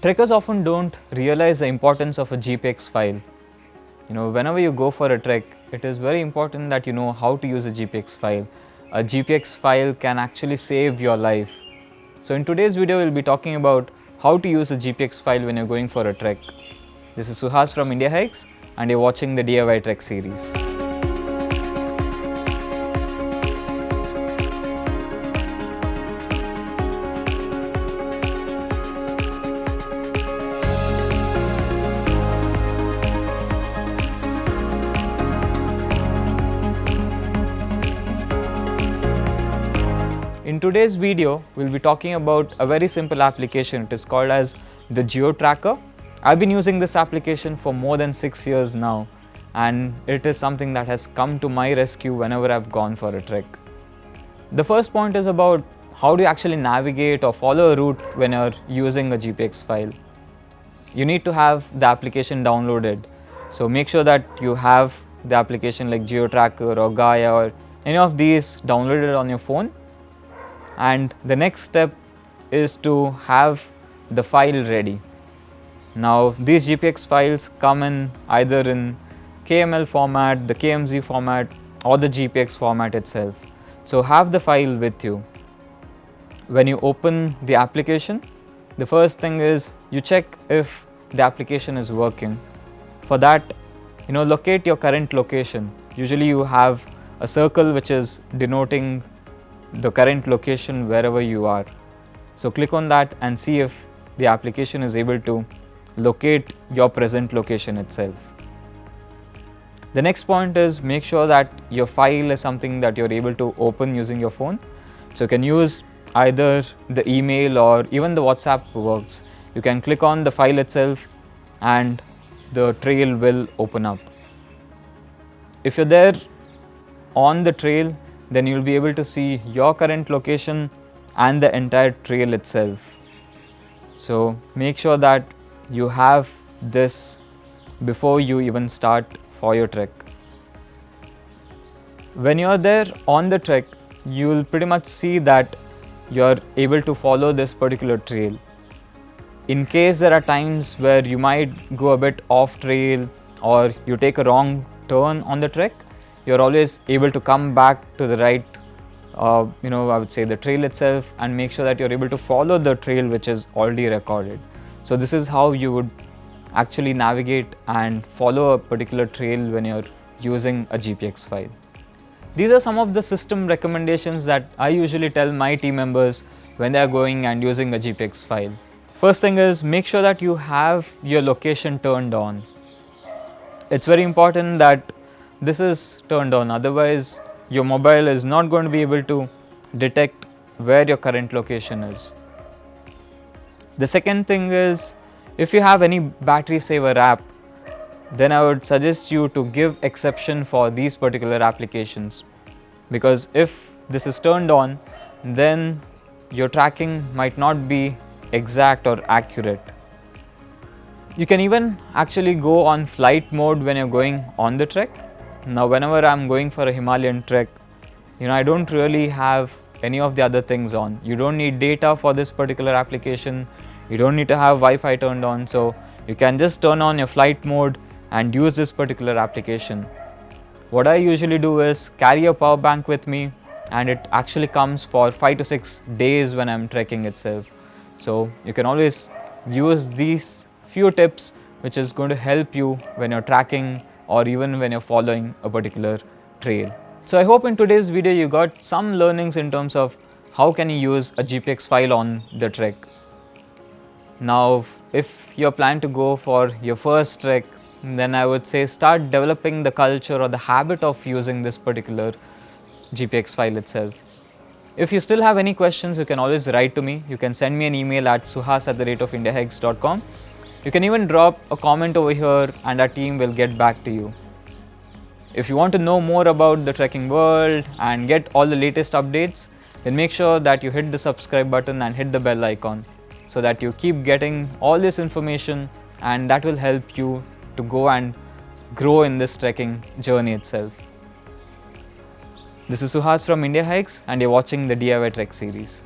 Trekkers often don't realize the importance of a GPX file. Whenever you go for a trek, it is very important that you know how to use a GPX file. A GPX file can actually save your life. So in today's video, we'll be talking about how to use a GPX file when you're going for a trek. This is Suhas from Indiahikes, and you're watching the DIY Trek series. In today's video, we'll be talking about a very simple application. It is called as the Geotracker. I've been using this application for more than 6 years now, and it is something that has come to my rescue whenever I've gone for a trek. The first point is about how do you actually navigate or follow a route when you're using a GPX file. You need to have the application downloaded. So make sure that you have the application like Geotracker or Gaia or any of these downloaded on your phone. And the next step is to have the file ready. Now these GPX files come in either in KML format, the KMZ format, or the GPX format itself. So have the file with you. When you open the application, the first thing is you check if the application is working. For that, locate your current location. Usually you have a circle which is denoting the current location wherever you are. So click on that and see if the application is able to locate your present location itself. The next point is make sure that your file is something that you're able to open using your phone. So you can use either the email or even the WhatsApp works. You can click on the file itself and the trail will open up. If you're there on the trail, then you'll be able to see your current location and the entire trail itself. So make sure that you have this before you even start for your trek. When you're there on the trek, you'll pretty much see that you're able to follow this particular trail. In case there are times where you might go a bit off trail or you take a wrong turn on the trek, you're always able to come back to the right, I would say the trail itself, and make sure that you're able to follow the trail which is already recorded. So this is how you would actually navigate and follow a particular trail when you're using a GPX file. These are some of the system recommendations that I usually tell my team members when they are going and using a GPX file. First thing is make sure that you have your location turned on. It's very important that this is turned on, otherwise your mobile is not going to be able to detect where your current location is. The second thing is, if you have any battery saver app, then I would suggest you to give exception for these particular applications, because if this is turned on, then your tracking might not be exact or accurate. You can even actually go on flight mode when you're going on the trek. Now whenever I'm going for a Himalayan trek, I don't really have any of the other things on. You don't need data for this particular application. You don't need to have Wi-Fi turned on. So you can just turn on your flight mode and use this particular application. What I usually do is carry a power bank with me, and it actually comes for 5 to 6 days when I'm trekking itself. So you can always use these few tips which is going to help you when you're tracking or even when you're following a particular trail. So I hope in today's video you got some learnings in terms of how can you use a GPX file on the trek. Now if you're planning to go for your first trek, then I would say start developing the culture or the habit of using this particular GPX file itself. If you still have any questions, you can always write to me. You can send me an email at suhas@indiahikes.com. You can even drop a comment over here and our team will get back to you. If you want to know more about the trekking world and get all the latest updates, then make sure that you hit the subscribe button and hit the bell icon so that you keep getting all this information, and that will help you to go and grow in this trekking journey itself. This is Suhas from Indiahikes, and you're watching the DIY Trek series.